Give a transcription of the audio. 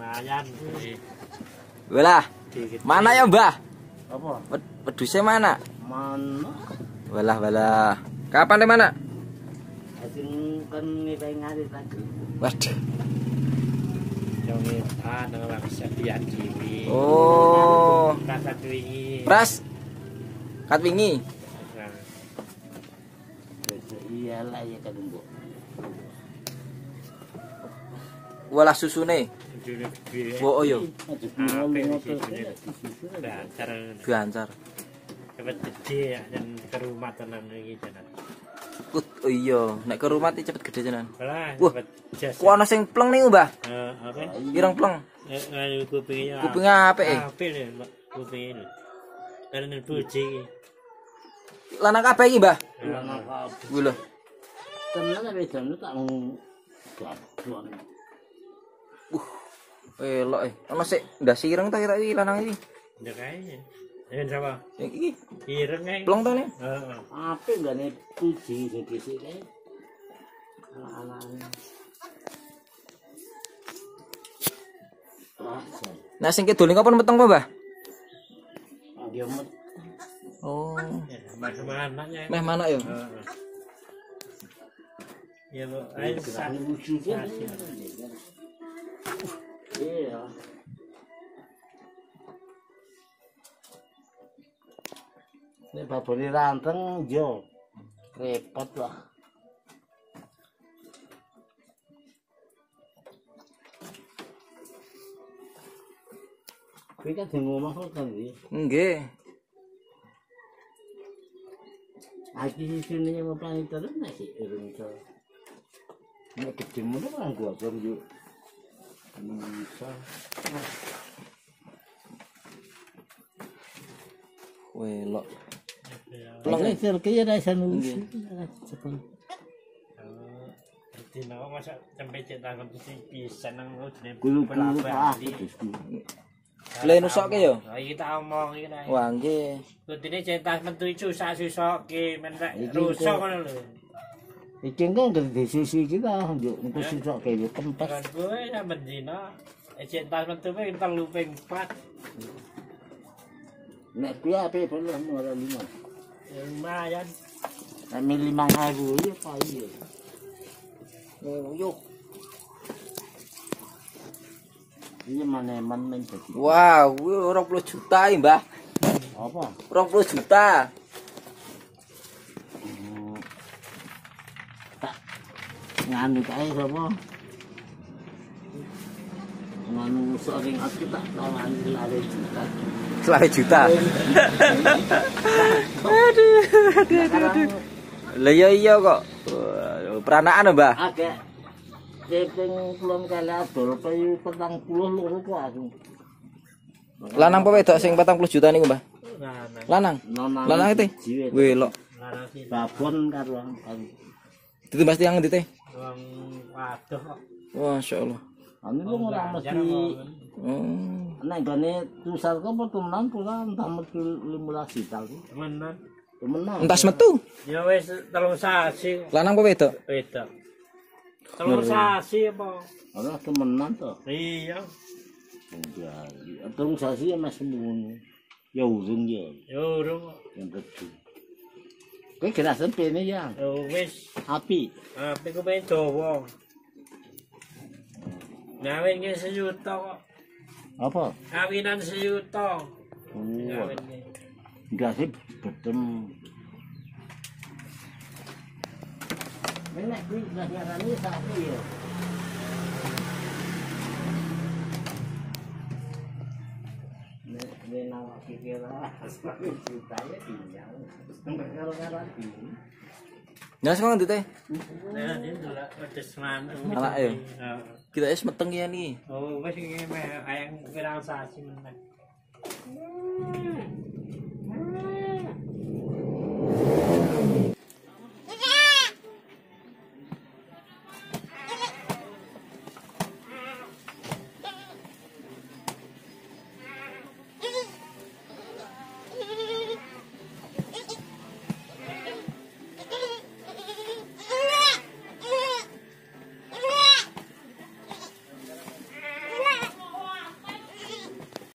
Lumayan. Walah. Mana ya, Mbah? Apa? Pedusnya mana? Mana? Walah. Kapan di mana? Asing kan ngitai ngarit lagi. Waduh. Yang nang sedian dhewe. Oh. Rasa wingi. Pras. Kat wingi. Iyalah ya kan Mbok. Walah susune. Oh yo. Gancar. Cepet gede ya dan ke rumah tenan iki jalan. Oh iya, nek ke rumah iki cepet gede tenan. Lah, Wah, cepet jas. ku ana sing pleng niku, Mbah. Apa? Ireng pleng. Ayo kupingnya. Kupingnya apik e. Apik lho, Mbak. Kupingnya. Karena boji iki. Lanang kabeh iki, Mbah. Kuwi lho. Tenan apa jane tak gaduan. Elok e. Ana sik ndas ireng ta kira iki lanang iki. Ya kae. Yen sapa? Sing iki Ireng ae. pleng ta ne? Heeh. Apik gane puji sing kae. Anak-anak. Nah sing kidul niku apa meteng apa, Mbah? Dia met. Oh. Mana-mananya. Meh mana yo? Heeh. Ya lo, ayo Kesane lucu kan. Iya. Nek babone ranteng yo repot lah. Kuwi kan ding omah kok kan iki. Nggih. Aki sini mau planit terus nasi urung to. Nek ketemu kan gua kan yo. Bisa. Welok. Pleng iki kaya ra iso nulis. Dino masa sampai cetak kompetisi bisa nang jenenge Kulo pelabah. Le nusokke yo. Iki tak omong iki nek. Wah nggih. Kudune cetak metu susah susokke menrek rusak ngono lho. Iki kan di sisi kita yo engko sisok kaya tempat. Kan kowe sampe dino cetak metu ping 3 ping 4. Nek kuwi ape belum ora 5. Ya lumayan. Nek 5.000 ya payu. Oh yo. Iya mana-mana main dadi. Wow, kuwi 20 juta iki, Mbah. Apa? 20 juta. Tak nganu kae sapa? Nganu sering aku tak tawani lare juta. Selawe juta. Aduh. Lah iya kok. Peranaan, Mbah. Agak Keping kulon kali adol payu 40 loro kok aku. Lanang apa wedok sing 40 juta niku, Mbah? Lanang. Lanang itu. Welok. Babon karo aku. Ditumbas tiyang ngendi teh? Wong waduh kok. Masyaallah. Anu lu ora mesti Oh. nek gane tusar kok temenan pula tamet 15 juta ku. Temenan. Temenan. Entas metu. Ya wis 3 sasi. Lanang apa wedok? Wedok. 3 sasi apa? Ora temenan to. Iya. Terus sasi ya masih ngono. Ya urung ya. Ya urung. Yang betul. Kowe kira sempene ya. Ya wis. Api. Ape ku pengen dawa. Ngawin ki sejuta kok. Apa? Kawinan sejuta. Oh. Ngawin ki. Enggak sih betem. Nek kuwi ngarani sapi ya. Nek nawak kira sapi juta ya tinggal. Karo-karo iki. Nyas kok ngendi teh? Nah, ini ndelok pedes manuk. Anak ya. Kita es meteng ya nih. Oh, wis iki meh ayang pirang sasi meneh.